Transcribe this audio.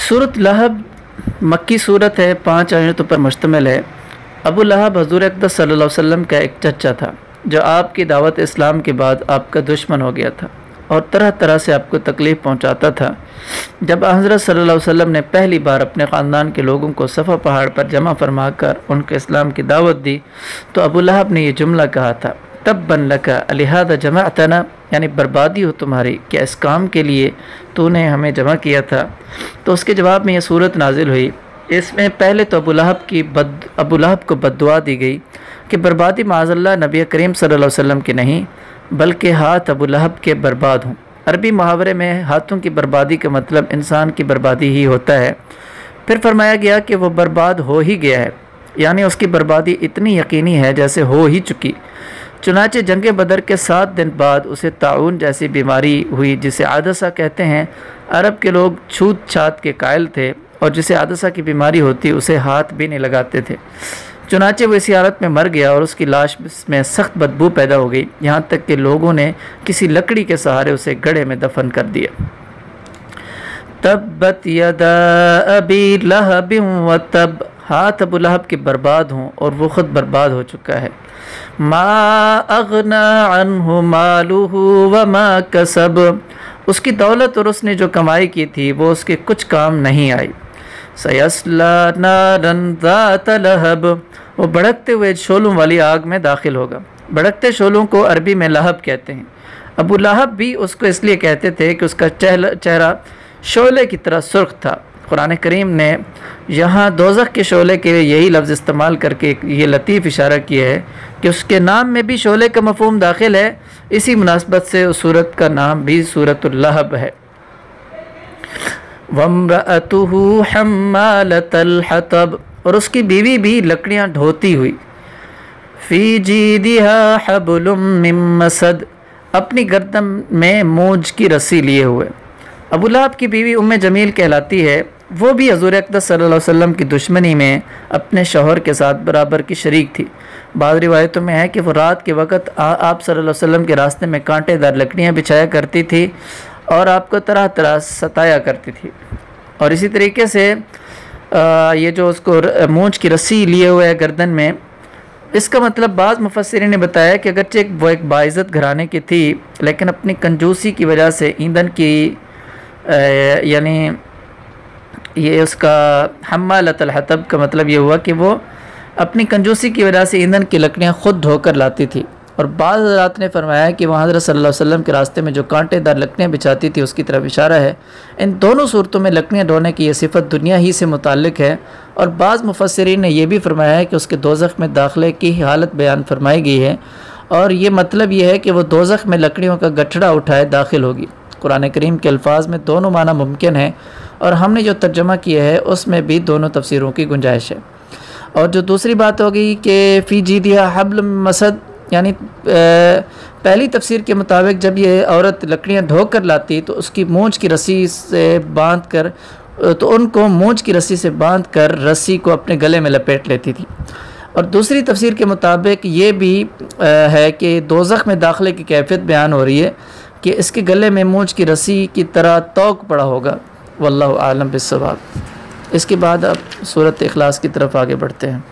सूरत लहब मक्की सूरत है, 5 आयतों पर मुश्तमिल है। अबू लहब हज़ूर अक़दस सल्लल्लाहु अलैहि वसल्लम का एक चचा था जो आपकी दावत इस्लाम के बाद आपका दुश्मन हो गया था और तरह तरह से आपको तकलीफ़ पहुंचाता था। जब हज़रत सल्लल्लाहु अलैहि वसल्लम ने पहली बार अपने ख़ानदान के लोगों को सफ़ा पहाड़ पर जमा फरमा कर उनको इस्लाम की दावत दी तो अबू लहब ने यह जुमला कहा था, तब्बन लका लिहाज़ा जमाअतना, यानी बर्बादी हो तुम्हारी, क्या इस काम के लिए तूने हमें जमा किया था। तो उसके जवाब में यह सूरत नाजिल हुई। इसमें पहले तो अबू लहब को बद्दुआ दी गई कि बर्बादी माज़अल्लाह नबी करीम सल्लल्लाहु अलैहि वसल्लम के नहीं बल्कि हाथ अबू लहब के बर्बाद हों। अरबी मुहावरे में हाथों की बर्बादी का मतलब इंसान की बर्बादी ही होता है। फिर फरमाया गया कि वो बर्बाद हो ही गया है, यानी उसकी बर्बादी इतनी यकीनी है जैसे हो ही चुकी। चुनाचे जंग बदर के 7 दिन बाद उसे ताउन जैसी बीमारी हुई जिसे आदसा कहते हैं। अरब के लोग छूत छात के कायल थे और जिसे आदसा की बीमारी होती उसे हाथ भी नहीं लगाते थे। चुनाचे वो इसी हालत में मर गया और उसकी लाश में सख्त बदबू पैदा हो गई, यहाँ तक कि लोगों ने किसी लकड़ी के सहारे उसे गड्ढे में दफन कर दिया। तब्बत यदा अबी लहब व तब, हाथ अबू लहब के बर्बाद हों और वो ख़ुद बर्बाद हो चुका है। मा अगना अन्हु मालुहु व मा कसब, उसकी दौलत और उसने जो कमाई की थी वो उसके कुछ काम नहीं आई। सयस्ला नारन ज़ात लहब, वो भड़कते हुए शोलों वाली आग में दाखिल होगा। भड़कते शोलों को अरबी में लहब कहते हैं। अबू लहब भी उसको इसलिए कहते थे कि उसका चेहरा शोले की तरह सुर्ख था। कुरान करीम ने यहाँ दोज़ख के शोले के लिए यही लफ्ज़ इस्तेमाल करके ये लतीफ़ इशारा किया है कि उसके नाम में भी शोले का मफ़हूम दाखिल है। इसी मुनासबत से उस सूरत का नाम भी सूरतुल लहब है। वम्रअतुहु हम्मालतल हतब, और उसकी बीवी भी लकड़ियाँ ढोती हुई। फ़ी जीदिहा हब्लुम मिन मसद, अपनी गर्दन में मूंज की रस्सी लिए हुए। अबू लहब की बीवी उम्मे जमील कहलाती है। वो भी हज़ूर अक़दस सल्लल्लाहु अलैहि वसल्लम की दुश्मनी में अपने शौहर के साथ बराबर की शरीक थी। बाद रिवायतों में है कि वो रात के वक़्त आप सल्लल्लाहु अलैहि वसल्लम के रास्ते में कांटेदार लकड़ियाँ बिछाया करती थी और आपको तरह तरह सताया करती थी। और इसी तरीके से ये जो उसको मूंछ की रस्सी लिए हुए है गर्दन में, इसका मतलब बाज़ मुफस्सिरीन ने बताया कि अगरचे वो एक बाइज़्ज़त घराने की थी लेकिन अपनी कंजूसी की वजह से ईंधन की यानी ये उसका हम्मालतल हतब का मतलब ये हुआ कि वो अपनी कंजूसी की वजह से ईंधन की लकड़ियाँ ख़ुद ढोकर लाती थी। और बाज़ हज़रात ने फरमाया कि वहाँ हज़रत सल्लल्लाहु अलैहि वसल्लम के रास्ते में जो कांटेदार लकड़ियाँ बिछाती थी उसकी तरफ इशारा है। इन दोनों सूरतों में लकड़ियाँ ढोने की ये सिफत दुनिया ही से मुताल्लिक़ है। और बाज़ मुफस्सिरीन ने यह भी फरमाया है कि उसके दोज़ख में दाखिले की हालत बयान फरमाई गई है और ये मतलब ये है कि वो दोज़ख में लकड़ियों का गठड़ा उठाए दाखिल होगी। कुरान करीम के अल्फाज में दोनों माना मुमकिन है और हमने जो तर्जमा किया है उसमें भी दोनों तफसीरों की गुंजाइश है। और जो दूसरी बात होगी कि फ़ी जीदिहा हब्ल मिन मसद, यानी पहली तफसीर के मुताबिक जब ये औरत लकड़ियाँ ढो कर लाती तो उसकी मूंछ की रस्सी से बांध कर, तो उनको मूंछ की रस्सी से बांध कर रस्सी को अपने गले में लपेट लेती थी। और दूसरी तफसीर के मुताबिक ये भी है कि दोज़ख में दाखिले की कैफियत बयान हो रही है कि इसके गले में मूंछ की रस्सी की तरह तौक पड़ा होगा। वल्लाहु आलम बिस्सवाब। इसके बाद अब सूरत इखलास की तरफ आगे बढ़ते हैं।